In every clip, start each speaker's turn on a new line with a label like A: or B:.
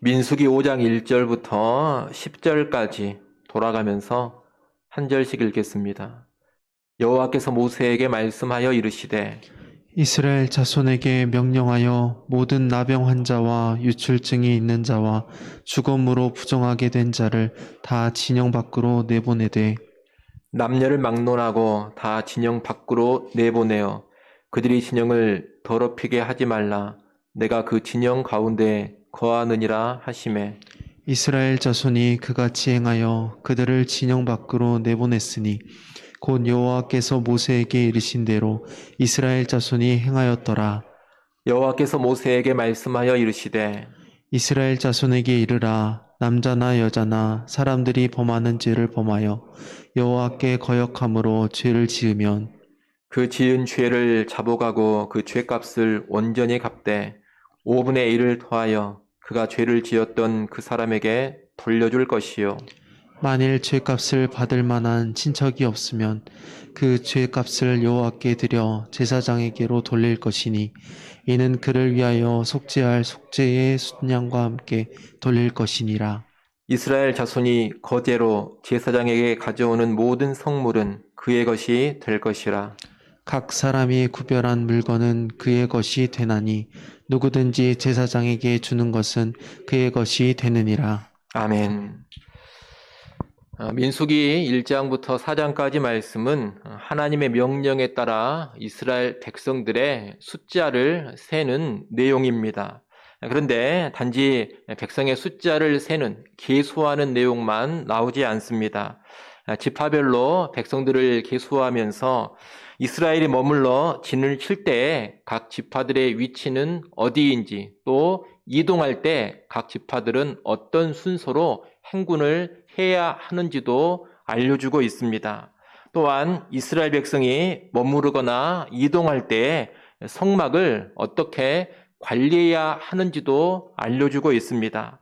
A: 민수기 5장 1절부터 10절까지 돌아가면서 한 절씩 읽겠습니다. 여호와께서 모세에게 말씀하여 이르시되
B: 이스라엘 자손에게 명령하여 모든 나병 환자와 유출증이 있는 자와 죽음으로 부정하게 된 자를 다 진영 밖으로 내보내되
A: 남녀를 막론하고 다 진영 밖으로 내보내어 그들이 진영을 더럽히게 하지 말라. 내가 그 진영 가운데 거하느니라 하시매
B: 이스라엘 자손이 그같이 행하여 그들을 진영 밖으로 내보냈으니 곧 여호와께서 모세에게 이르신 대로 이스라엘 자손이 행하였더라.
A: 여호와께서 모세에게 말씀하여 이르시되
B: 이스라엘 자손에게 이르라. 남자나 여자나 사람들이 범하는 죄를 범하여 여호와께 거역함으로 죄를 지으면
A: 그 지은 죄를 자복하고 그 죄값을 온전히 갚되 5분의 1을 더하여 그가 죄를 지었던 그 사람에게 돌려줄 것이요
B: 만일 죄값을 받을 만한 친척이 없으면 그 죄값을 여호와께 드려 제사장에게로 돌릴 것이니 이는 그를 위하여 속죄할 속죄의 순양과 함께 돌릴 것이니라.
A: 이스라엘 자손이 거제로 제사장에게 가져오는 모든 성물은 그의 것이 될 것이라.
B: 각 사람이 구별한 물건은 그의 것이 되나니 누구든지 제사장에게 주는 것은 그의 것이 되느니라.
A: 아멘. 민수기 1장부터 4장까지 말씀은 하나님의 명령에 따라 이스라엘 백성들의 숫자를 세는 내용입니다. 그런데 단지 백성의 숫자를 세는, 계수하는 내용만 나오지 않습니다. 지파별로 백성들을 계수하면서 이스라엘이 머물러 진을 칠 때 각 지파들의 위치는 어디인지, 또 이동할 때 각 지파들은 어떤 순서로 행군을 해야 하는지도 알려주고 있습니다. 또한 이스라엘 백성이 머무르거나 이동할 때 성막을 어떻게 관리해야 하는지도 알려주고 있습니다.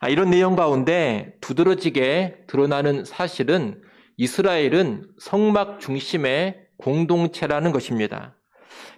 A: 이런 내용 가운데 두드러지게 드러나는 사실은 이스라엘은 성막 중심의 공동체라는 것입니다.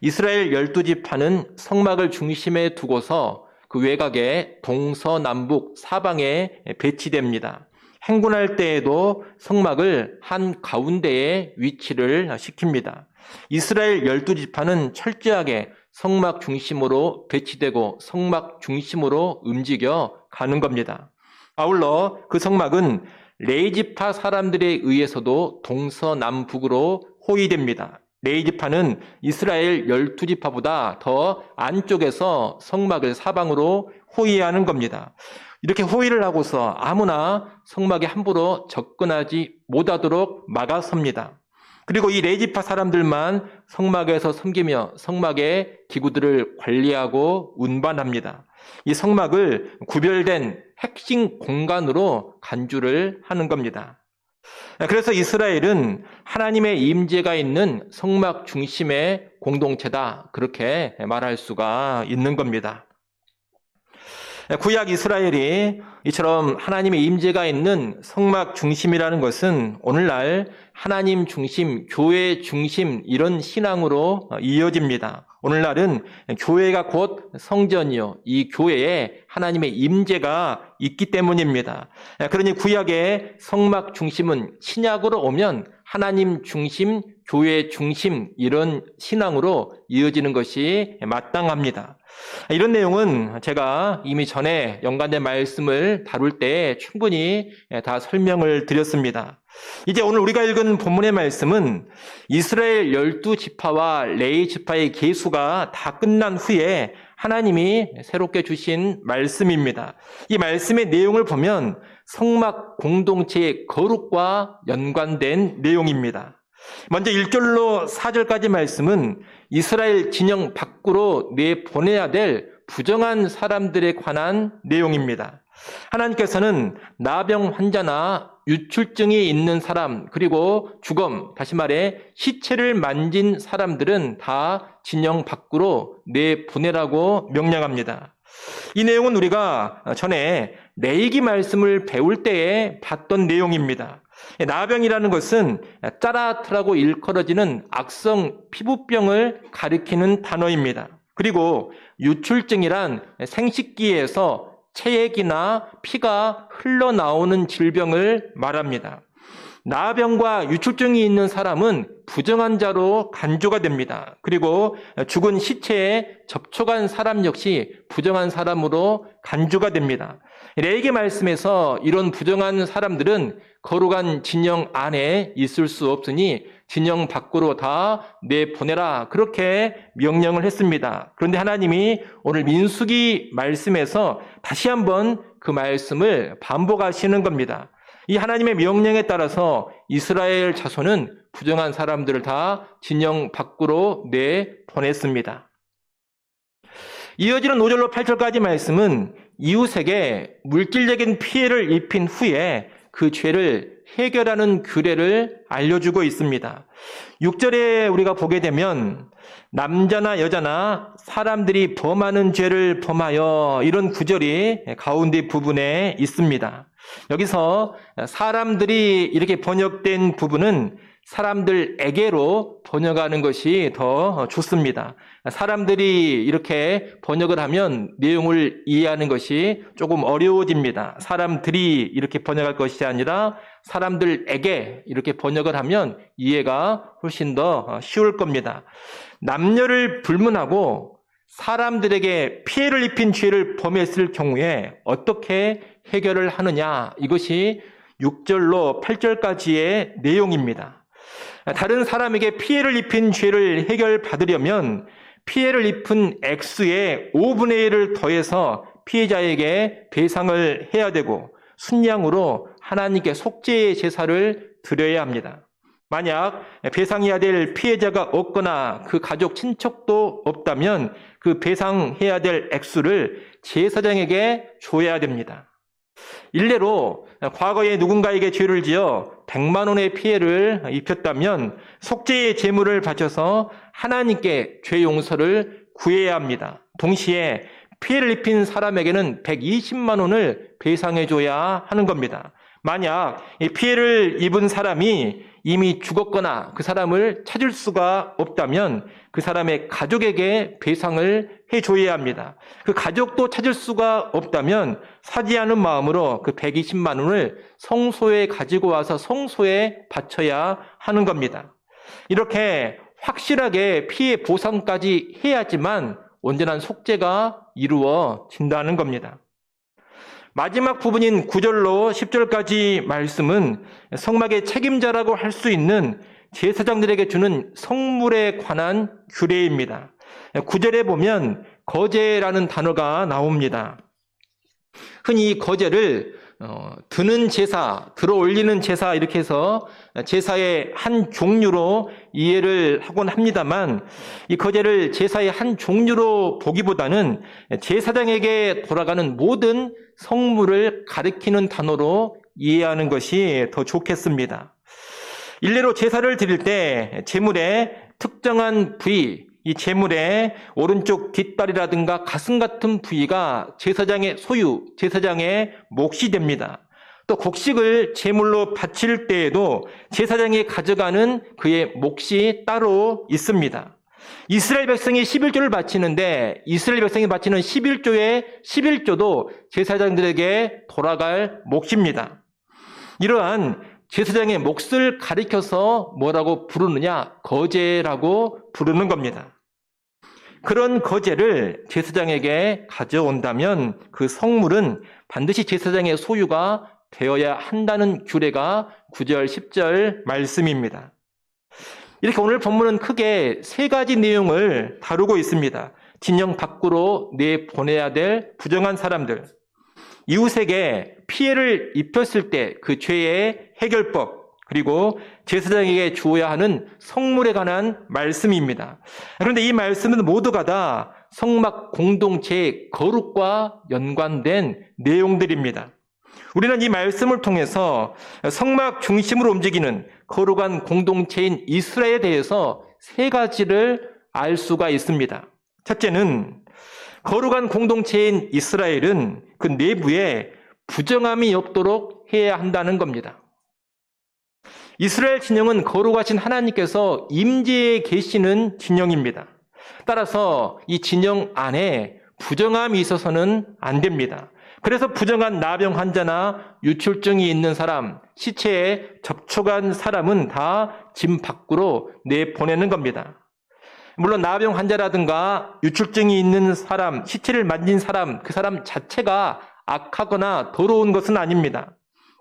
A: 이스라엘 12지파는 성막을 중심에 두고서 그 외곽에 동서남북 사방에 배치됩니다. 행군할 때에도 성막을 한 가운데에 위치를 시킵니다. 이스라엘 12지파는 철저하게 성막 중심으로 배치되고 성막 중심으로 움직여 가는 겁니다. 아울러 그 성막은 레위지파 사람들에 의해서도 동서남북으로 호위됩니다. 레위지파는 이스라엘 12지파보다 더 안쪽에서 성막을 사방으로 호위하는 겁니다. 이렇게 호위를 하고서 아무나 성막에 함부로 접근하지 못하도록 막아섭니다. 그리고 이 레위지파 사람들만 성막에서 섬기며 성막의 기구들을 관리하고 운반합니다. 이 성막을 구별된 핵심 공간으로 간주를 하는 겁니다. 그래서 이스라엘은 하나님의 임재가 있는 성막 중심의 공동체다, 그렇게 말할 수가 있는 겁니다. 구약 이스라엘이 이처럼 하나님의 임재가 있는 성막 중심이라는 것은 오늘날 하나님 중심, 교회 중심 이런 신앙으로 이어집니다. 오늘날은 교회가 곧 성전이요, 이 교회에 하나님의 임재가 있기 때문입니다. 그러니 구약의 성막 중심은 신약으로 오면 하나님 중심, 교회 중심 이런 신앙으로 이어지는 것이 마땅합니다. 이런 내용은 제가 이미 전에 연관된 말씀을 다룰 때 충분히 다 설명을 드렸습니다. 이제 오늘 우리가 읽은 본문의 말씀은 이스라엘 12지파와 레위 지파의 계수가 다 끝난 후에 하나님이 새롭게 주신 말씀입니다. 이 말씀의 내용을 보면 성막 공동체의 거룩과 연관된 내용입니다. 먼저 1절로 4절까지 말씀은 이스라엘 진영 밖으로 내보내야 될 부정한 사람들에 관한 내용입니다. 하나님께서는 나병 환자나 유출증이 있는 사람, 그리고 죽음, 다시 말해 시체를 만진 사람들은 다 진영 밖으로 내보내라고 명령합니다. 이 내용은 우리가 전에 레위기 말씀을 배울 때에 봤던 내용입니다. 나병이라는 것은 짜라트라고 일컬어지는 악성 피부병을 가리키는 단어입니다. 그리고 유출증이란 생식기에서 체액이나 피가 흘러나오는 질병을 말합니다. 나병과 유출증이 있는 사람은 부정한 자로 간주가 됩니다. 그리고 죽은 시체에 접촉한 사람 역시 부정한 사람으로 간주가 됩니다. 레위기 말씀에서 이런 부정한 사람들은 거룩한 진영 안에 있을 수 없으니 진영 밖으로 다 내보내라, 그렇게 명령을 했습니다. 그런데 하나님이 오늘 민수기 말씀에서 다시 한번 그 말씀을 반복하시는 겁니다. 이 하나님의 명령에 따라서 이스라엘 자손은 부정한 사람들을 다 진영 밖으로 내보냈습니다. 이어지는 5절로 8절까지 말씀은 이웃에게 물질적인 피해를 입힌 후에 그 죄를 해결하는 규례를 알려주고 있습니다. 6절에 우리가 보게 되면 남자나 여자나 사람들이 범하는 죄를 범하여, 이런 구절이 가운데 부분에 있습니다. 여기서 사람들이 이렇게 번역된 부분은 사람들에게로 번역하는 것이 더 좋습니다. 사람들이 이렇게 번역을 하면 내용을 이해하는 것이 조금 어려워집니다. 사람들이 이렇게 번역할 것이 아니라 사람들에게 이렇게 번역을 하면 이해가 훨씬 더 쉬울 겁니다. 남녀를 불문하고 사람들에게 피해를 입힌 죄를 범했을 경우에 어떻게 해결을 하느냐, 이것이 6절로 8절까지의 내용입니다. 다른 사람에게 피해를 입힌 죄를 해결받으려면 피해를 입은 액수의 5분의 1을 더해서 피해자에게 배상을 해야 되고 순양으로 하나님께 속죄의 제사를 드려야 합니다. 만약 배상해야 될 피해자가 없거나 그 가족 친척도 없다면 그 배상해야 될 액수를 제사장에게 줘야 됩니다. 일례로 과거에 누군가에게 죄를 지어 100만 원의 피해를 입혔다면 속죄의 제물을 바쳐서 하나님께 죄 용서를 구해야 합니다. 동시에 피해를 입힌 사람에게는 120만 원을 배상해줘야 하는 겁니다. 만약 이 피해를 입은 사람이 이미 죽었거나 그 사람을 찾을 수가 없다면 그 사람의 가족에게 배상을 해줘야 합니다. 그 가족도 찾을 수가 없다면 사지 않은 마음으로 그 120만 원을 성소에 가지고 와서 성소에 바쳐야 하는 겁니다. 이렇게 확실하게 피해 보상까지 해야지만 온전한 속죄가 이루어진다는 겁니다. 마지막 부분인 9절로 10절까지 말씀은 성막의 책임자라고 할 수 있는 제사장들에게 주는 성물에 관한 규례입니다. 9절에 보면 거제라는 단어가 나옵니다. 흔히 거제를 드는 제사, 들어 올리는 제사, 이렇게 해서 제사의 한 종류로 이해를 하곤 합니다만, 이 거제를 제사의 한 종류로 보기보다는 제사장에게 돌아가는 모든 성물을 가리키는 단어로 이해하는 것이 더 좋겠습니다. 일례로 제사를 드릴 때 제물의 특정한 부위, 이 제물의 오른쪽 뒷다리라든가 가슴 같은 부위가 제사장의 소유, 제사장의 몫이 됩니다. 또 곡식을 제물로 바칠 때에도 제사장이 가져가는 그의 몫이 따로 있습니다. 이스라엘 백성이 11조를 바치는데 이스라엘 백성이 바치는 11조의 11조도 제사장들에게 돌아갈 몫입니다. 이러한 제사장의 몫을 가리켜서 뭐라고 부르느냐? 거제라고 부르는 겁니다. 그런 거제를 제사장에게 가져온다면 그 성물은 반드시 제사장의 소유가 되어야 한다는 규례가 9절, 10절 말씀입니다. 이렇게 오늘 본문은 크게 세 가지 내용을 다루고 있습니다. 진영 밖으로 내보내야 될 부정한 사람들, 이웃에게 피해를 입혔을 때 그 죄의 해결법, 그리고 제사장에게 주어야 하는 성물에 관한 말씀입니다. 그런데 이 말씀은 모두가 다 성막 공동체의 거룩과 연관된 내용들입니다. 우리는 이 말씀을 통해서 성막 중심으로 움직이는 거룩한 공동체인 이스라엘에 대해서 세 가지를 알 수가 있습니다. 첫째는 거룩한 공동체인 이스라엘은 그 내부에 부정함이 없도록 해야 한다는 겁니다. 이스라엘 진영은 거룩하신 하나님께서 임재에 계시는 진영입니다. 따라서 이 진영 안에 부정함이 있어서는 안 됩니다. 그래서 부정한 나병 환자나 유출증이 있는 사람, 시체에 접촉한 사람은 다 집 밖으로 내보내는 겁니다. 물론 나병 환자라든가 유출증이 있는 사람, 시체를 만진 사람, 그 사람 자체가 악하거나 더러운 것은 아닙니다.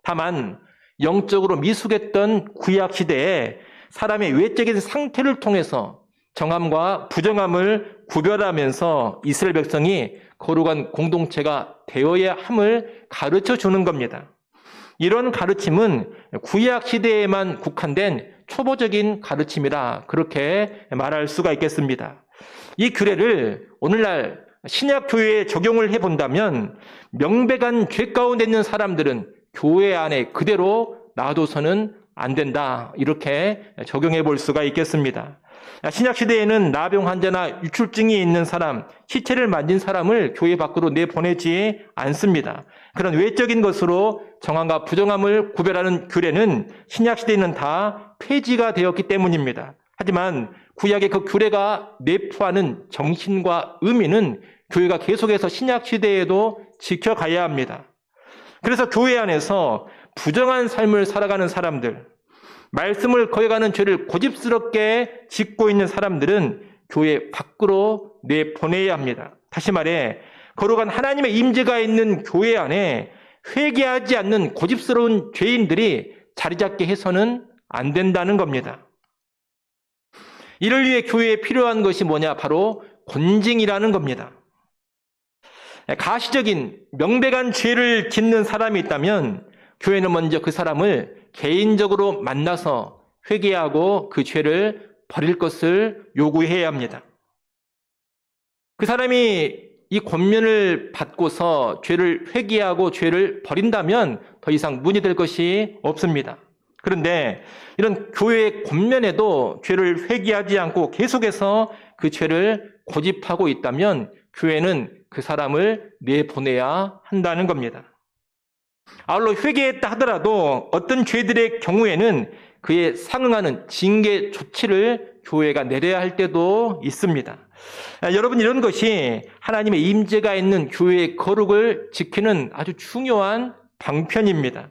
A: 다만 영적으로 미숙했던 구약 시대에 사람의 외적인 상태를 통해서 정함과 부정함을 구별하면서 이스라엘 백성이 거룩한 공동체가 되어야 함을 가르쳐 주는 겁니다. 이런 가르침은 구약 시대에만 국한된 초보적인 가르침이라 그렇게 말할 수가 있겠습니다. 이 규례를 오늘날 신약 교회에 적용을 해본다면 명백한 죄 가운데 있는 사람들은 교회 안에 그대로 놔둬서는 안 된다. 이렇게 적용해 볼 수가 있겠습니다. 신약 시대에는 나병 환자나 유출증이 있는 사람, 시체를 만진 사람을 교회 밖으로 내보내지 않습니다. 그런 외적인 것으로 정함과 부정함을 구별하는 규례는 신약 시대에는 다 폐지가 되었기 때문입니다. 하지만 구약의 그 규례가 내포하는 정신과 의미는 교회가 계속해서 신약 시대에도 지켜가야 합니다. 그래서 교회 안에서 부정한 삶을 살아가는 사람들, 말씀을 거역하는 죄를 고집스럽게 짓고 있는 사람들은 교회 밖으로 내보내야 합니다. 다시 말해 거룩한 하나님의 임재가 있는 교회 안에 회개하지 않는 고집스러운 죄인들이 자리 잡게 해서는 안 된다는 겁니다. 이를 위해 교회에 필요한 것이 뭐냐? 바로 권징이라는 겁니다. 가시적인 명백한 죄를 짓는 사람이 있다면 교회는 먼저 그 사람을 개인적으로 만나서 회개하고 그 죄를 버릴 것을 요구해야 합니다. 그 사람이 이 권면을 받고서 죄를 회개하고 죄를 버린다면 더 이상 문의될 것이 없습니다. 그런데 이런 교회의 권면에도 죄를 회개하지 않고 계속해서 그 죄를 고집하고 있다면 교회는 그 사람을 내보내야 한다는 겁니다. 아울러 회개했다 하더라도 어떤 죄들의 경우에는 그에 상응하는 징계 조치를 교회가 내려야 할 때도 있습니다. 여러분, 이런 것이 하나님의 임재가 있는 교회의 거룩을 지키는 아주 중요한 방편입니다.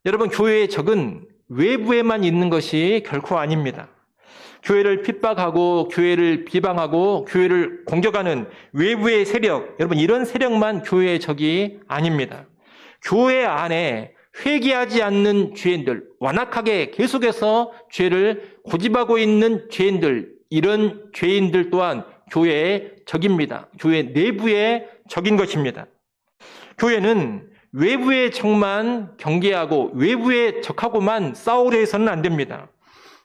A: 여러분, 교회의 적은 외부에만 있는 것이 결코 아닙니다. 교회를 핍박하고 교회를 비방하고 교회를 공격하는 외부의 세력, 여러분 이런 세력만 교회의 적이 아닙니다. 교회 안에 회개하지 않는 죄인들, 완악하게 계속해서 죄를 고집하고 있는 죄인들, 이런 죄인들 또한 교회의 적입니다. 교회 내부의 적인 것입니다. 교회는 외부의 적만 경계하고 외부의 적하고만 싸우려 해서는 안 됩니다.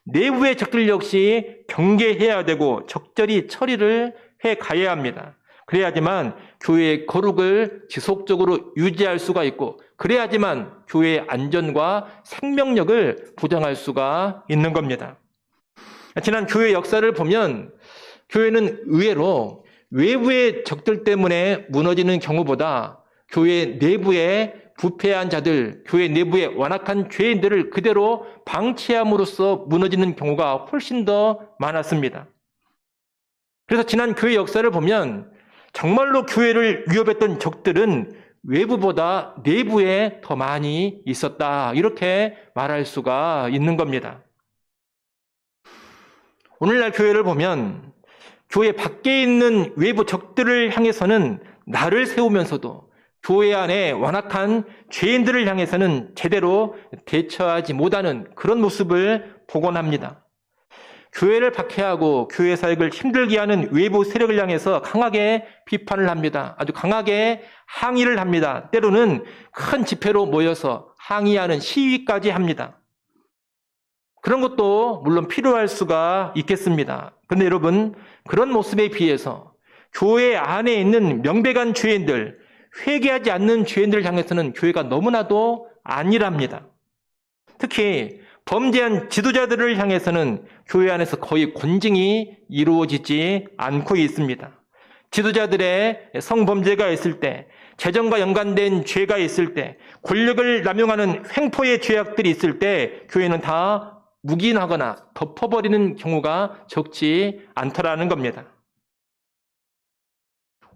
A: 내부의 적들 역시 경계해야 되고 적절히 처리를 해 가야 합니다. 그래야지만 교회의 거룩을 지속적으로 유지할 수가 있고, 그래야지만 교회의 안전과 생명력을 보장할 수가 있는 겁니다. 지난 교회 역사를 보면 교회는 의외로 외부의 적들 때문에 무너지는 경우보다 교회 내부의 부패한 자들, 교회 내부의 완악한 죄인들을 그대로 방치함으로써 무너지는 경우가 훨씬 더 많았습니다. 그래서 지난 교회 역사를 보면 정말로 교회를 위협했던 적들은 외부보다 내부에 더 많이 있었다, 이렇게 말할 수가 있는 겁니다. 오늘날 교회를 보면 교회 밖에 있는 외부 적들을 향해서는 나를 세우면서도 교회 안에 완악한 죄인들을 향해서는 제대로 대처하지 못하는 그런 모습을 보곤 합니다. 교회를 박해하고 교회 사역을 힘들게 하는 외부 세력을 향해서 강하게 비판을 합니다. 아주 강하게 항의를 합니다. 때로는 큰 집회로 모여서 항의하는 시위까지 합니다. 그런 것도 물론 필요할 수가 있겠습니다. 그런데 여러분, 그런 모습에 비해서 교회 안에 있는 명백한 죄인들, 회개하지 않는 죄인들을 향해서는 교회가 너무나도 안일합니다. 특히 범죄한 지도자들을 향해서는 교회 안에서 거의 권징이 이루어지지 않고 있습니다. 지도자들의 성범죄가 있을 때, 재정과 연관된 죄가 있을 때, 권력을 남용하는 횡포의 죄악들이 있을 때 교회는 다 묵인하거나 덮어버리는 경우가 적지 않더라는 겁니다.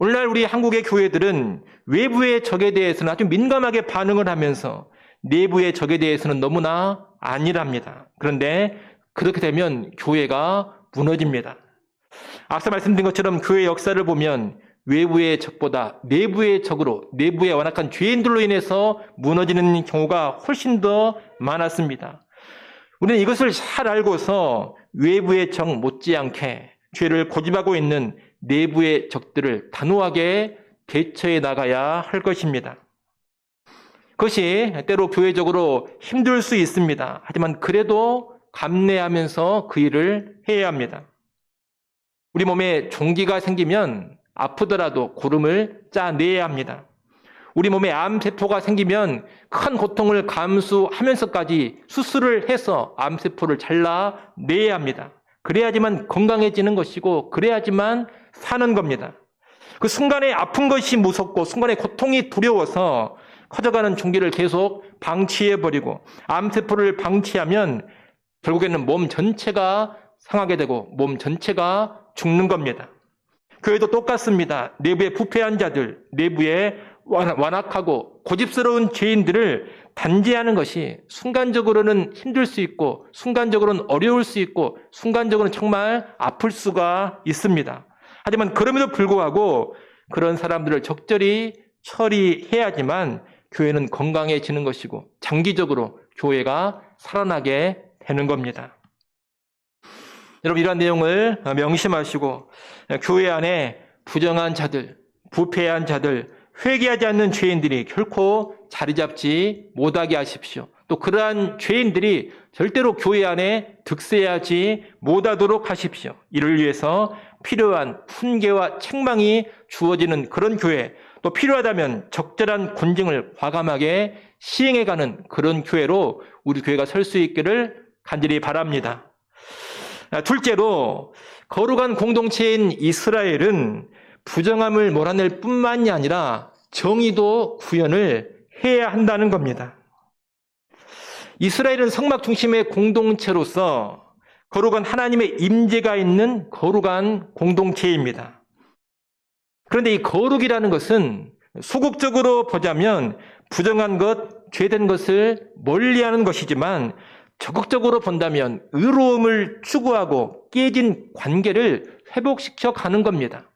A: 오늘날 우리 한국의 교회들은 외부의 적에 대해서는 아주 민감하게 반응을 하면서 내부의 적에 대해서는 너무나 안일합니다. 그런데 그렇게 되면 교회가 무너집니다. 앞서 말씀드린 것처럼 교회 역사를 보면 외부의 적보다 내부의 적으로, 내부의 완악한 죄인들로 인해서 무너지는 경우가 훨씬 더 많았습니다. 우리는 이것을 잘 알고서 외부의 적 못지않게 죄를 고집하고 있는 내부의 적들을 단호하게 대처해 나가야 할 것입니다. 그것이 때로 교회적으로 힘들 수 있습니다. 하지만 그래도 감내하면서 그 일을 해야 합니다. 우리 몸에 종기가 생기면 아프더라도 고름을 짜내야 합니다. 우리 몸에 암세포가 생기면 큰 고통을 감수하면서까지 수술을 해서 암세포를 잘라내야 합니다. 그래야지만 건강해지는 것이고 그래야지만 사는 겁니다. 그 순간에 아픈 것이 무섭고 순간에 고통이 두려워서 커져가는 종기를 계속 방치해버리고 암세포를 방치하면 결국에는 몸 전체가 상하게 되고 몸 전체가 죽는 겁니다. 교회도 똑같습니다. 내부에 부패한 자들, 내부에 완악하고 고집스러운 죄인들을 단죄하는 것이 순간적으로는 힘들 수 있고 순간적으로는 어려울 수 있고 순간적으로는 정말 아플 수가 있습니다. 하지만 그럼에도 불구하고 그런 사람들을 적절히 처리해야지만 교회는 건강해지는 것이고 장기적으로 교회가 살아나게 되는 겁니다. 여러분 이러한 내용을 명심하시고 교회 안에 부정한 자들, 부패한 자들, 회개하지 않는 죄인들이 결코 자리 잡지 못하게 하십시오. 또 그러한 죄인들이 절대로 교회 안에 득세하지 못하도록 하십시오. 이를 위해서 필요한 훈계와 책망이 주어지는 그런 교회, 또 필요하다면 적절한 군증을 과감하게 시행해가는 그런 교회로 우리 교회가 설 수 있기를 간절히 바랍니다. 둘째로 거룩한 공동체인 이스라엘은 부정함을 몰아낼 뿐만이 아니라 정의도 구현을 해야 한다는 겁니다. 이스라엘은 성막 중심의 공동체로서 거룩한 하나님의 임재가 있는 거룩한 공동체입니다. 그런데 이 거룩이라는 것은 소극적으로 보자면 부정한 것, 죄된 것을 멀리하는 것이지만 적극적으로 본다면 의로움을 추구하고 깨진 관계를 회복시켜 가는 겁니다.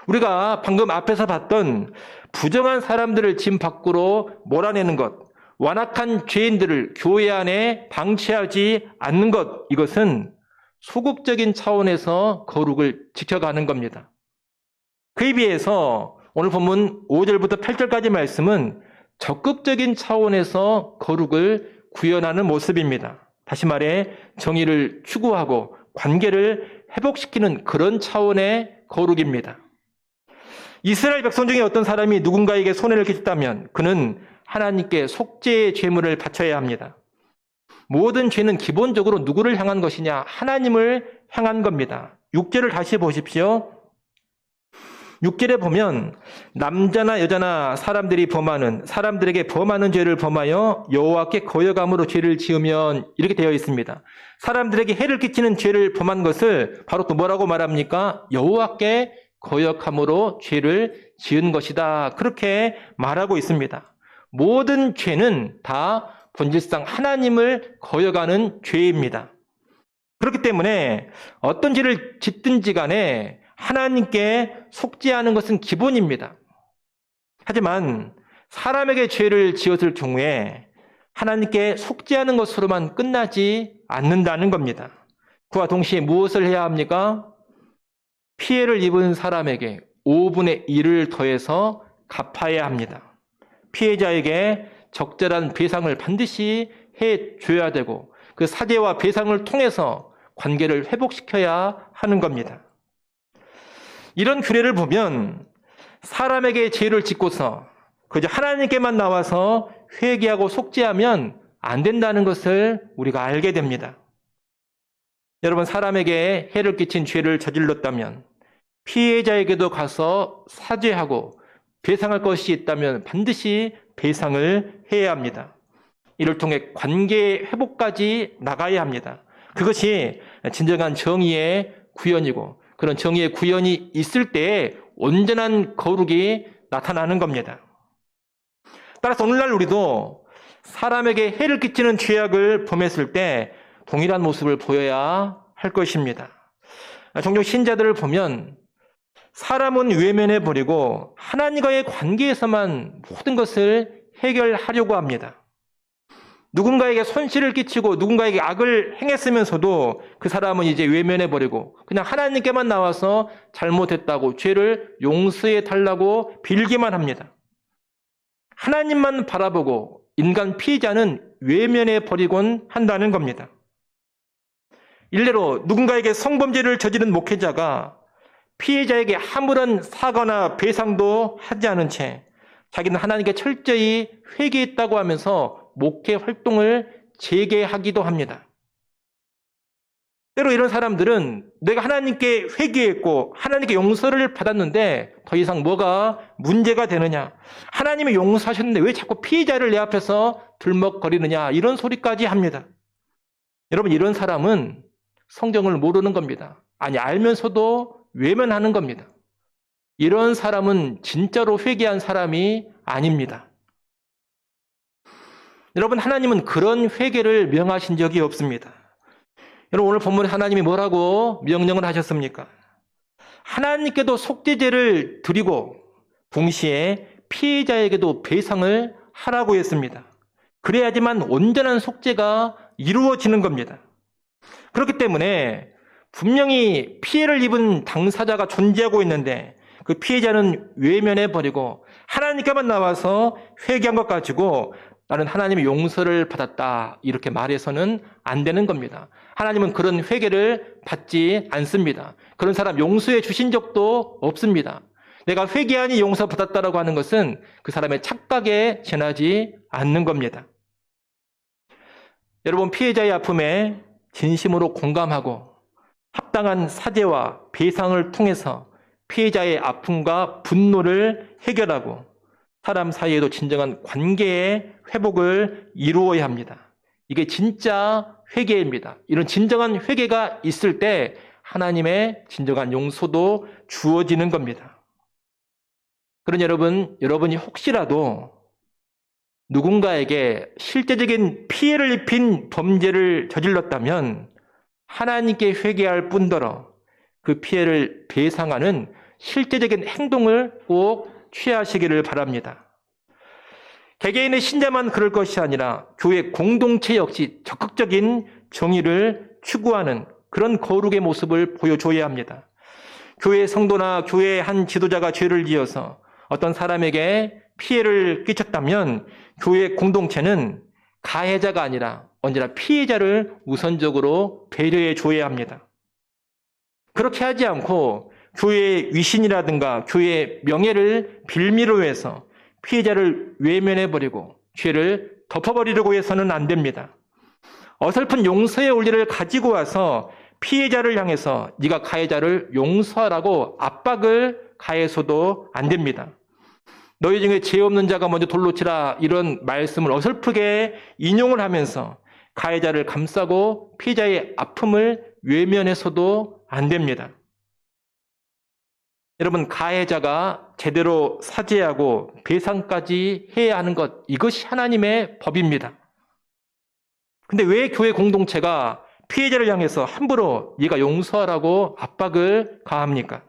A: 우리가 방금 앞에서 봤던 부정한 사람들을 집 밖으로 몰아내는 것, 완악한 죄인들을 교회 안에 방치하지 않는 것, 이것은 소극적인 차원에서 거룩을 지켜가는 겁니다. 그에 비해서 오늘 본문 5절부터 8절까지 말씀은 적극적인 차원에서 거룩을 구현하는 모습입니다. 다시 말해 정의를 추구하고 관계를 회복시키는 그런 차원의 거룩입니다. 이스라엘 백성 중에 어떤 사람이 누군가에게 손해를 끼쳤다면 그는 하나님께 속죄의 제물을 바쳐야 합니다. 모든 죄는 기본적으로 누구를 향한 것이냐? 하나님을 향한 겁니다. 6절을 다시 보십시오. 6절에 보면 남자나 여자나 사람들에게 범하는 죄를 범하여 여호와께 거역함으로 죄를 지으면 이렇게 되어 있습니다. 사람들에게 해를 끼치는 죄를 범한 것을 바로 또 뭐라고 말합니까? 여호와께 거역함으로 죄를 지은 것이다. 그렇게 말하고 있습니다. 모든 죄는 다 본질상 하나님을 거역하는 죄입니다. 그렇기 때문에 어떤 죄를 짓든지 간에 하나님께 속죄하는 것은 기본입니다. 하지만 사람에게 죄를 지었을 경우에 하나님께 속죄하는 것으로만 끝나지 않는다는 겁니다. 그와 동시에 무엇을 해야 합니까? 피해를 입은 사람에게 5분의 1을 더해서 갚아야 합니다. 피해자에게 적절한 배상을 반드시 해줘야 되고 그 사죄와 배상을 통해서 관계를 회복시켜야 하는 겁니다. 이런 규례를 보면 사람에게 죄를 짓고서 그저 하나님께만 나와서 회개하고 속죄하면 안 된다는 것을 우리가 알게 됩니다. 여러분, 사람에게 해를 끼친 죄를 저질렀다면 피해자에게도 가서 사죄하고 배상할 것이 있다면 반드시 배상을 해야 합니다. 이를 통해 관계 회복까지 나가야 합니다. 그것이 진정한 정의의 구현이고 그런 정의의 구현이 있을 때에 온전한 거룩이 나타나는 겁니다. 따라서 오늘날 우리도 사람에게 해를 끼치는 죄악을 범했을 때 동일한 모습을 보여야 할 것입니다. 종종 신자들을 보면 사람은 외면해버리고 하나님과의 관계에서만 모든 것을 해결하려고 합니다. 누군가에게 손실을 끼치고 누군가에게 악을 행했으면서도 그 사람은 이제 외면해버리고 그냥 하나님께만 나와서 잘못했다고 죄를 용서해 달라고 빌기만 합니다. 하나님만 바라보고 인간 피해자는 외면해버리곤 한다는 겁니다. 일례로 누군가에게 성범죄를 저지른 목회자가 피해자에게 아무런 사과나 배상도 하지 않은 채 자기는 하나님께 철저히 회개했다고 하면서 목회 활동을 재개하기도 합니다. 때로 이런 사람들은 내가 하나님께 회개했고 하나님께 용서를 받았는데 더 이상 뭐가 문제가 되느냐, 하나님이 용서하셨는데 왜 자꾸 피해자를 내 앞에서 들먹거리느냐, 이런 소리까지 합니다. 여러분, 이런 사람은 성경을 모르는 겁니다. 아니, 알면서도 외면하는 겁니다. 이런 사람은 진짜로 회개한 사람이 아닙니다. 여러분, 하나님은 그런 회개를 명하신 적이 없습니다. 여러분, 오늘 본문에 하나님이 뭐라고 명령을 하셨습니까? 하나님께도 속죄제를 드리고 동시에 피해자에게도 배상을 하라고 했습니다. 그래야지만 온전한 속죄가 이루어지는 겁니다. 그렇기 때문에 분명히 피해를 입은 당사자가 존재하고 있는데 그 피해자는 외면해버리고 하나님께만 나와서 회개한 것 가지고 나는 하나님의 용서를 받았다 이렇게 말해서는 안 되는 겁니다. 하나님은 그런 회개를 받지 않습니다. 그런 사람 용서해 주신 적도 없습니다. 내가 회개하니 용서받았다라고 하는 것은 그 사람의 착각에 지나지 않는 겁니다. 여러분, 피해자의 아픔에 진심으로 공감하고 합당한 사죄와 배상을 통해서 피해자의 아픔과 분노를 해결하고 사람 사이에도 진정한 관계의 회복을 이루어야 합니다. 이게 진짜 회개입니다. 이런 진정한 회개가 있을 때 하나님의 진정한 용서도 주어지는 겁니다. 그러니 여러분이 혹시라도 누군가에게 실제적인 피해를 입힌 범죄를 저질렀다면 하나님께 회개할 뿐더러 그 피해를 배상하는 실제적인 행동을 꼭 취하시기를 바랍니다. 개개인의 신자만 그럴 것이 아니라 교회 공동체 역시 적극적인 정의를 추구하는 그런 거룩의 모습을 보여줘야 합니다. 교회 성도나 교회 한 지도자가 죄를 지어서 어떤 사람에게 피해를 끼쳤다면 교회 공동체는 가해자가 아니라 언제나 피해자를 우선적으로 배려해 줘야 합니다. 그렇게 하지 않고 교회의 위신이라든가 교회의 명예를 빌미로 해서 피해자를 외면해버리고 죄를 덮어버리려고 해서는 안 됩니다. 어설픈 용서의 원리를 가지고 와서 피해자를 향해서 네가 가해자를 용서하라고 압박을 가해서도 안 됩니다. 너희 중에 죄 없는 자가 먼저 돌로 치라, 이런 말씀을 어설프게 인용을 하면서 가해자를 감싸고 피해자의 아픔을 외면해서도 안 됩니다. 여러분, 가해자가 제대로 사죄하고 배상까지 해야 하는 것, 이것이 하나님의 법입니다. 근데 왜 교회 공동체가 피해자를 향해서 함부로 네가 용서하라고 압박을 가합니까?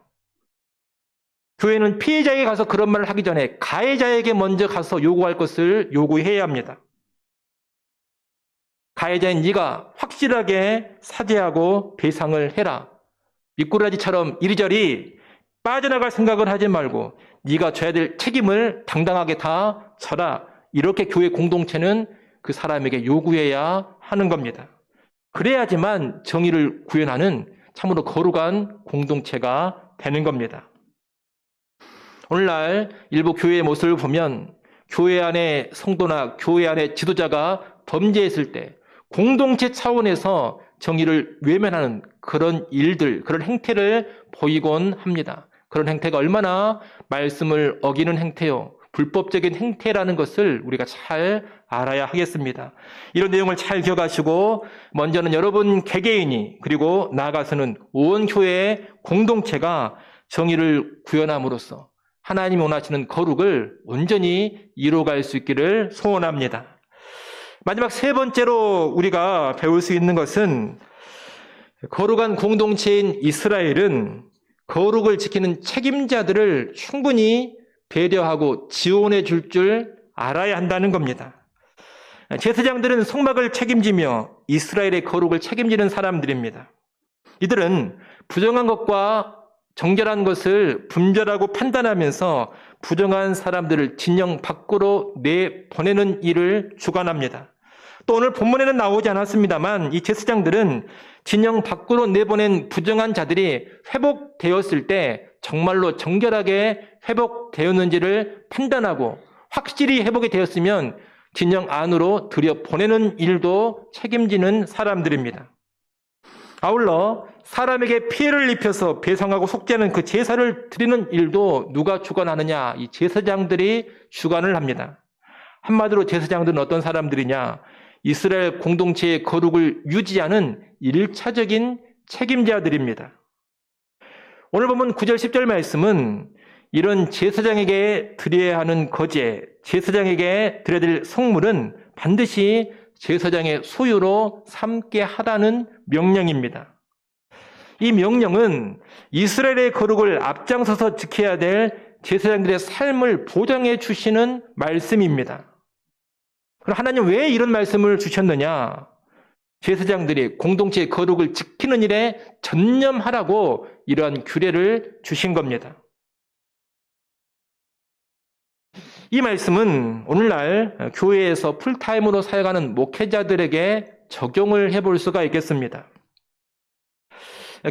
A: 교회는 피해자에게 가서 그런 말을 하기 전에 가해자에게 먼저 가서 요구할 것을 요구해야 합니다. 가해자인 네가 확실하게 사죄하고 배상을 해라. 미꾸라지처럼 이리저리 빠져나갈 생각을 하지 말고 네가 져야 될 책임을 당당하게 다 져라. 이렇게 교회 공동체는 그 사람에게 요구해야 하는 겁니다. 그래야지만 정의를 구현하는 참으로 거룩한 공동체가 되는 겁니다. 오늘날 일부 교회의 모습을 보면 교회 안에 성도나 교회 안에 지도자가 범죄했을 때 공동체 차원에서 정의를 외면하는 그런 일들, 그런 행태를 보이곤 합니다. 그런 행태가 얼마나 말씀을 어기는 행태요, 불법적인 행태라는 것을 우리가 잘 알아야 하겠습니다. 이런 내용을 잘 기억하시고 먼저는 여러분 개개인이 그리고 나아가서는 온 교회의 공동체가 정의를 구현함으로써 하나님이 원하시는 거룩을 온전히 이루어갈 수 있기를 소원합니다. 마지막 세 번째로 우리가 배울 수 있는 것은 거룩한 공동체인 이스라엘은 거룩을 지키는 책임자들을 충분히 배려하고 지원해 줄 알아야 한다는 겁니다. 제사장들은 성막을 책임지며 이스라엘의 거룩을 책임지는 사람들입니다. 이들은 부정한 것과 정결한 것을 분별하고 판단하면서 부정한 사람들을 진영 밖으로 내보내는 일을 주관합니다. 또 오늘 본문에는 나오지 않았습니다만 이 제사장들은 진영 밖으로 내보낸 부정한 자들이 회복되었을 때 정말로 정결하게 회복되었는지를 판단하고 확실히 회복이 되었으면 진영 안으로 들여보내는 일도 책임지는 사람들입니다. 아울러 사람에게 피해를 입혀서 배상하고 속죄하는 그 제사를 드리는 일도 누가 주관하느냐? 이 제사장들이 주관을 합니다. 한마디로 제사장들은 어떤 사람들이냐? 이스라엘 공동체의 거룩을 유지하는 1차적인 책임자들입니다. 오늘 보면 9절 10절 말씀은 이런 제사장에게 드려야 하는 거제, 제사장에게 드려야 될 성물은 반드시 제사장의 소유로 삼게 하라는 명령입니다. 이 명령은 이스라엘의 거룩을 앞장서서 지켜야 될 제사장들의 삶을 보장해 주시는 말씀입니다. 그럼 하나님 왜 이런 말씀을 주셨느냐? 제사장들이 공동체의 거룩을 지키는 일에 전념하라고 이러한 규례를 주신 겁니다. 이 말씀은 오늘날 교회에서 풀타임으로 사역하는 목회자들에게 적용을 해볼 수가 있겠습니다.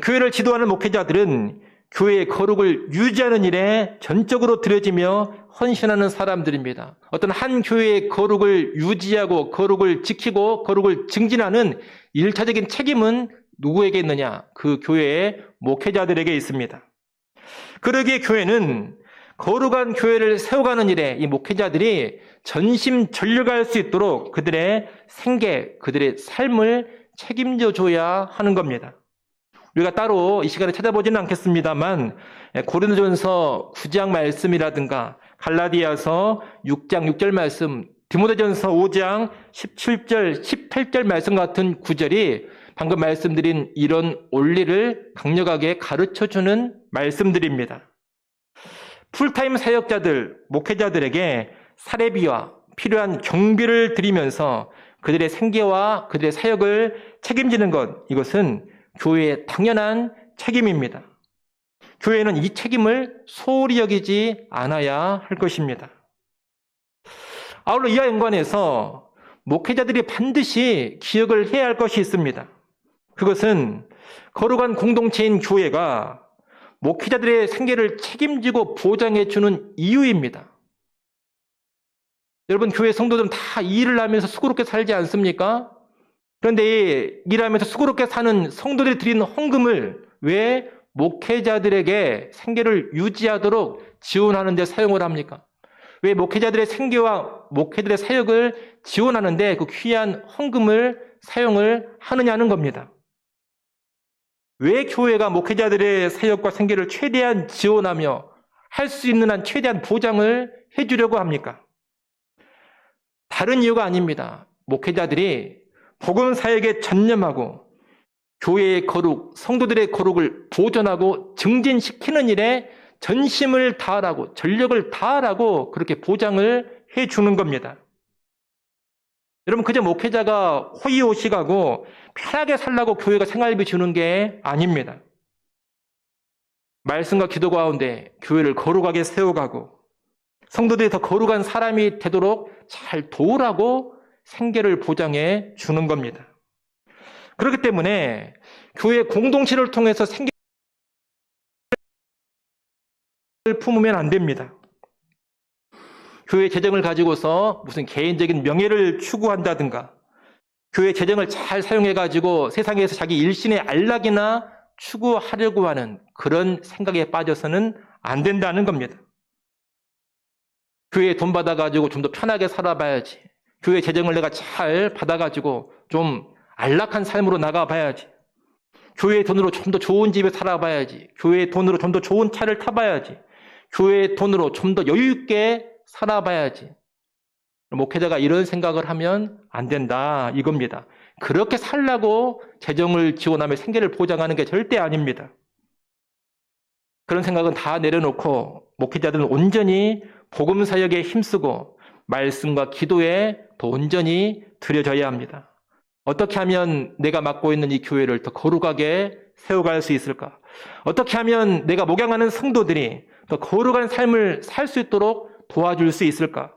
A: 교회를 지도하는 목회자들은 교회의 거룩을 유지하는 일에 전적으로 들여지며 헌신하는 사람들입니다. 어떤 한 교회의 거룩을 유지하고 거룩을 지키고 거룩을 증진하는 1차적인 책임은 누구에게 있느냐? 그 교회의 목회자들에게 있습니다. 그러기에 교회는 거룩한 교회를 세워가는 일에 이 목회자들이 전심전력할 수 있도록 그들의 생계, 그들의 삶을 책임져 줘야 하는 겁니다. 우리가 따로 이 시간에 찾아보지는 않겠습니다만 고린도전서 9장 말씀이라든가 갈라디아서 6장 6절 말씀, 디모데전서 5장 17절, 18절 말씀 같은 구절이 방금 말씀드린 이런 원리를 강력하게 가르쳐주는 말씀들입니다. 풀타임 사역자들, 목회자들에게 사례비와 필요한 경비를 드리면서 그들의 생계와 그들의 사역을 책임지는 것, 이것은 교회의 당연한 책임입니다. 교회는 이 책임을 소홀히 여기지 않아야 할 것입니다. 아울러 이와 연관해서 목회자들이 반드시 기억을 해야 할 것이 있습니다. 그것은 거룩한 공동체인 교회가 목회자들의 생계를 책임지고 보장해주는 이유입니다. 여러분, 교회 성도들은 다 일을 하면서 수고롭게 살지 않습니까? 그런데 일하면서 수고롭게 사는 성도들이 드리는 헌금을 왜 목회자들에게 생계를 유지하도록 지원하는 데 사용을 합니까? 왜 목회자들의 생계와 목회들의 사역을 지원하는 데 그 귀한 헌금을 사용을 하느냐는 겁니다. 왜 교회가 목회자들의 사역과 생계를 최대한 지원하며 할 수 있는 한 최대한 보장을 해주려고 합니까? 다른 이유가 아닙니다. 목회자들이 복음 사역에 전념하고 교회의 거룩, 성도들의 거룩을 보존하고 증진시키는 일에 전심을 다하라고, 전력을 다하라고 그렇게 보장을 해주는 겁니다. 여러분, 그저 목회자가 호의호식하고 편하게 살라고 교회가 생활비 주는 게 아닙니다. 말씀과 기도 가운데 교회를 거룩하게 세워가고 성도들이 더 거룩한 사람이 되도록 잘 도우라고 생계를 보장해 주는 겁니다. 그렇기 때문에 교회 공동체를 통해서 생계를 품으면 안 됩니다. 교회 재정을 가지고서 무슨 개인적인 명예를 추구한다든가 교회 재정을 잘 사용해가지고 세상에서 자기 일신의 안락이나 추구하려고 하는 그런 생각에 빠져서는 안 된다는 겁니다. 교회에 돈 받아가지고 좀 더 편하게 살아봐야지. 교회 재정을 내가 잘 받아가지고 좀 안락한 삶으로 나가봐야지. 교회의 돈으로 좀 더 좋은 집에 살아봐야지. 교회의 돈으로 좀 더 좋은 차를 타봐야지. 교회의 돈으로 좀 더 여유 있게 살아봐야지. 목회자가 이런 생각을 하면 안 된다 이겁니다. 그렇게 살라고 재정을 지원하며 생계를 보장하는 게 절대 아닙니다. 그런 생각은 다 내려놓고 목회자들은 온전히 복음 사역에 힘쓰고 말씀과 기도에 더 온전히 들여져야 합니다. 어떻게 하면 내가 맡고 있는 이 교회를 더 거룩하게 세워갈 수 있을까? 어떻게 하면 내가 목양하는 성도들이 더 거룩한 삶을 살 수 있도록 도와줄 수 있을까?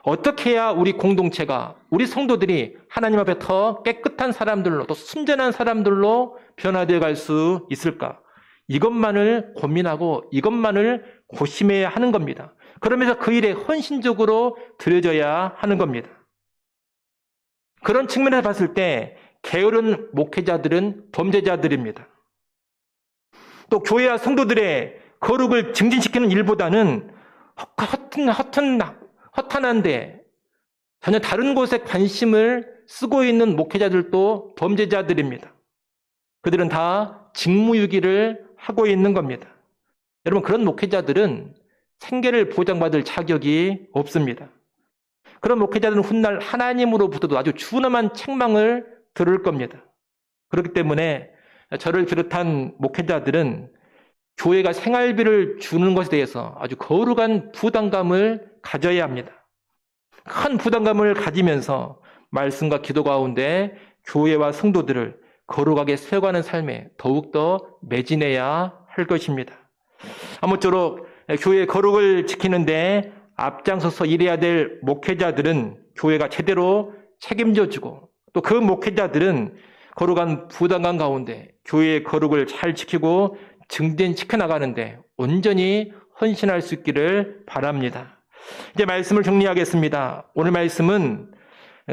A: 어떻게 해야 우리 공동체가, 우리 성도들이 하나님 앞에 더 깨끗한 사람들로, 또 순전한 사람들로 변화되어 갈 수 있을까? 이것만을 고민하고 이것만을 고심해야 하는 겁니다. 그러면서 그 일에 헌신적으로 들여져야 하는 겁니다. 그런 측면에서 봤을 때 게으른 목회자들은 범죄자들입니다. 또 교회와 성도들의 거룩을 증진시키는 일보다는 허탄한데 전혀 다른 곳에 관심을 쓰고 있는 목회자들도 범죄자들입니다. 그들은 다 직무유기를 하고 있는 겁니다. 여러분, 그런 목회자들은 생계를 보장받을 자격이 없습니다. 그런 목회자들은 훗날 하나님으로부터도 아주 준엄한 책망을 들을 겁니다. 그렇기 때문에 저를 비롯한 목회자들은 교회가 생활비를 주는 것에 대해서 아주 거룩한 부담감을 가져야 합니다. 큰 부담감을 가지면서 말씀과 기도 가운데 교회와 성도들을 거룩하게 세워가는 삶에 더욱더 매진해야 할 것입니다. 아무쪼록 교회의 거룩을 지키는데 앞장서서 일해야 될 목회자들은 교회가 제대로 책임져주고 또 그 목회자들은 거룩한 부담감 가운데 교회의 거룩을 잘 지키고 증진시켜 나가는데 온전히 헌신할 수 있기를 바랍니다. 이제 말씀을 정리하겠습니다. 오늘 말씀은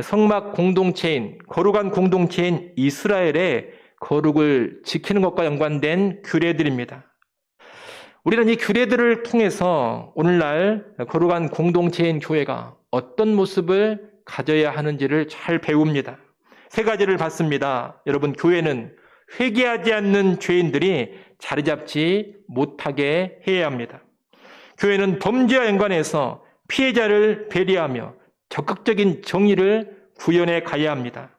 A: 성막 공동체인, 거룩한 공동체인 이스라엘의 거룩을 지키는 것과 연관된 규례들입니다. 우리는 이 규례들을 통해서 오늘날 거룩한 공동체인 교회가 어떤 모습을 가져야 하는지를 잘 배웁니다. 세 가지를 봤습니다. 여러분, 교회는 회개하지 않는 죄인들이 자리 잡지 못하게 해야 합니다. 교회는 범죄와 연관해서 피해자를 배려하며 적극적인 정의를 구현해 가야 합니다.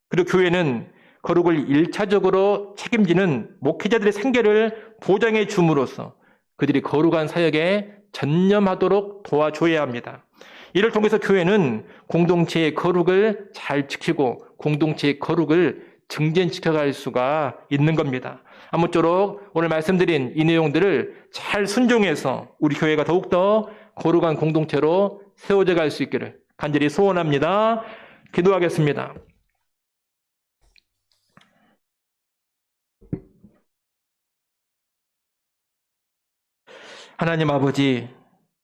A: 그리고 교회는 거룩을 1차적으로 책임지는 목회자들의 생계를 보장해 줌으로써 그들이 거룩한 사역에 전념하도록 도와줘야 합니다. 이를 통해서 교회는 공동체의 거룩을 잘 지키고 공동체의 거룩을 증진시켜갈 수가 있는 겁니다. 아무쪼록 오늘 말씀드린 이 내용들을 잘 순종해서 우리 교회가 더욱더 거룩한 공동체로 세워져 갈 수 있기를 간절히 소원합니다. 기도하겠습니다. 하나님 아버지,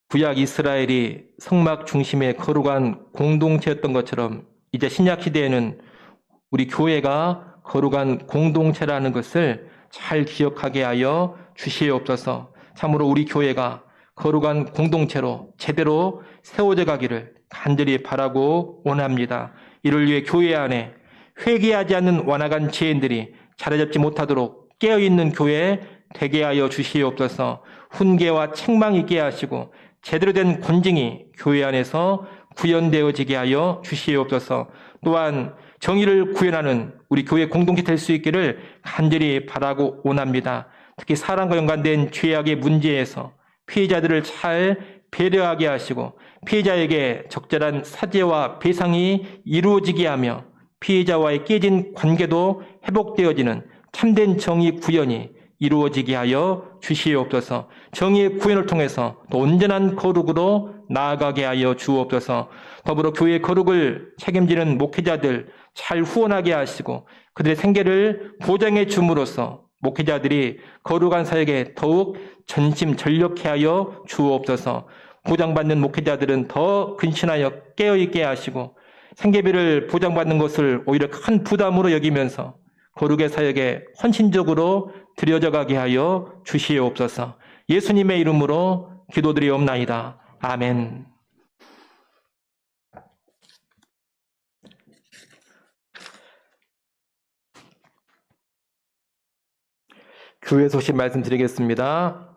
A: 구약 이스라엘이 성막 중심의 거룩한 공동체였던 것처럼 이제 신약 시대에는 우리 교회가 거룩한 공동체라는 것을 잘 기억하게 하여 주시옵소서. 참으로 우리 교회가 거룩한 공동체로 제대로 세워져 가기를 간절히 바라고 원합니다. 이를 위해 교회 안에 회개하지 않는 완악한 죄인들이 자리 잡지 못하도록 깨어있는 교회 되게 하여 주시옵소서. 훈계와 책망 있게 하시고 제대로 된 권징이 교회 안에서 구현되어지게 하여 주시옵소서. 또한 정의를 구현하는 우리 교회 공동체 될 수 있기를 간절히 바라고 원합니다. 특히 사랑과 연관된 죄악의 문제에서 피해자들을 잘 배려하게 하시고 피해자에게 적절한 사죄와 배상이 이루어지게 하며 피해자와의 깨진 관계도 회복되어지는 참된 정의 구현이 이루어지게 하여 주시옵소서. 정의의 구현을 통해서 또 온전한 거룩으로 나아가게 하여 주옵소서. 더불어 교회의 거룩을 책임지는 목회자들 잘 후원하게 하시고 그들의 생계를 보장해 줌으로써 목회자들이 거룩한 사역에 더욱 전심전력해 하여 주옵소서. 보장받는 목회자들은 더 근신하여 깨어있게 하시고 생계비를 보장받는 것을 오히려 큰 부담으로 여기면서 거룩의 사역에 헌신적으로 들여져 가게 하여 주시옵소서. 예수님의 이름으로 기도드리옵나이다. 아멘. 주의 소식 말씀드리겠습니다.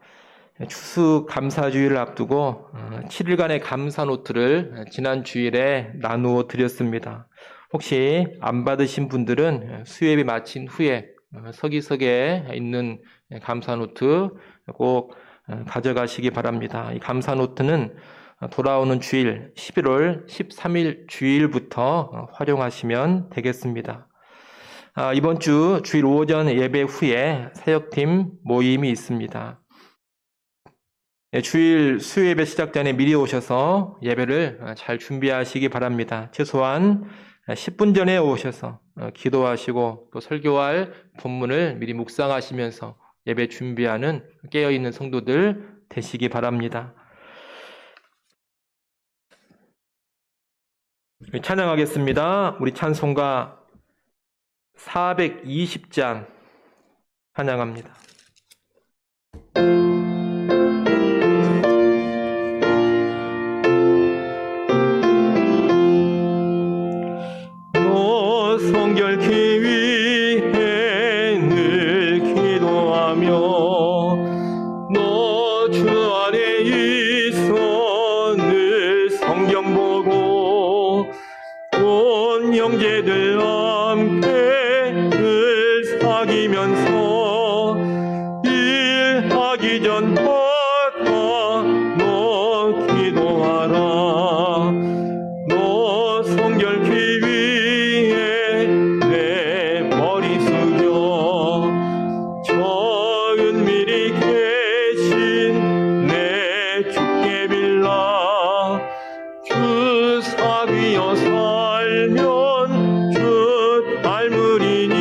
A: 추수감사주의를 앞두고 7일간의 감사 노트를 지난 주일에 나누어 드렸습니다. 혹시 안 받으신 분들은 수요예배 마친 후에 서기석에 있는 감사 노트 꼭 가져가시기 바랍니다. 이 감사 노트는 돌아오는 주일 11월 13일 주일부터 활용하시면 되겠습니다. 이번 주 주일 오전 예배 후에 사역팀 모임이 있습니다. 주일 수요예배 시작 전에 미리 오셔서 예배를 잘 준비하시기 바랍니다. 최소한 10분 전에 오셔서 기도하시고 또 설교할 본문을 미리 묵상하시면서 예배 준비하는 깨어있는 성도들 되시기 바랍니다. 찬양하겠습니다. 우리 찬송가 420장 찬양합니다. 너 성결케 위해 늘 기도하며 너 주 안에 있어 늘 성경 보고 온 형제들 함께 늘 사귀면서 일하기 전부터 너 기도하라. 너 성결케 위해 내 머리 숙여 저 은밀히 계신 내 주께 빌라. 주 사귀어 살면 주 닮으리니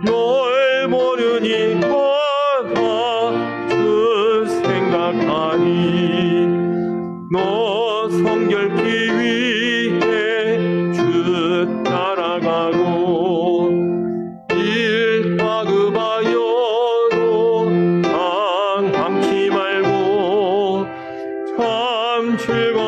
A: 널 모르니 내가 주 생각하니. 너 성결케 위해 주 따라가고 일 다급하여도 당황치 말고 참 즐거운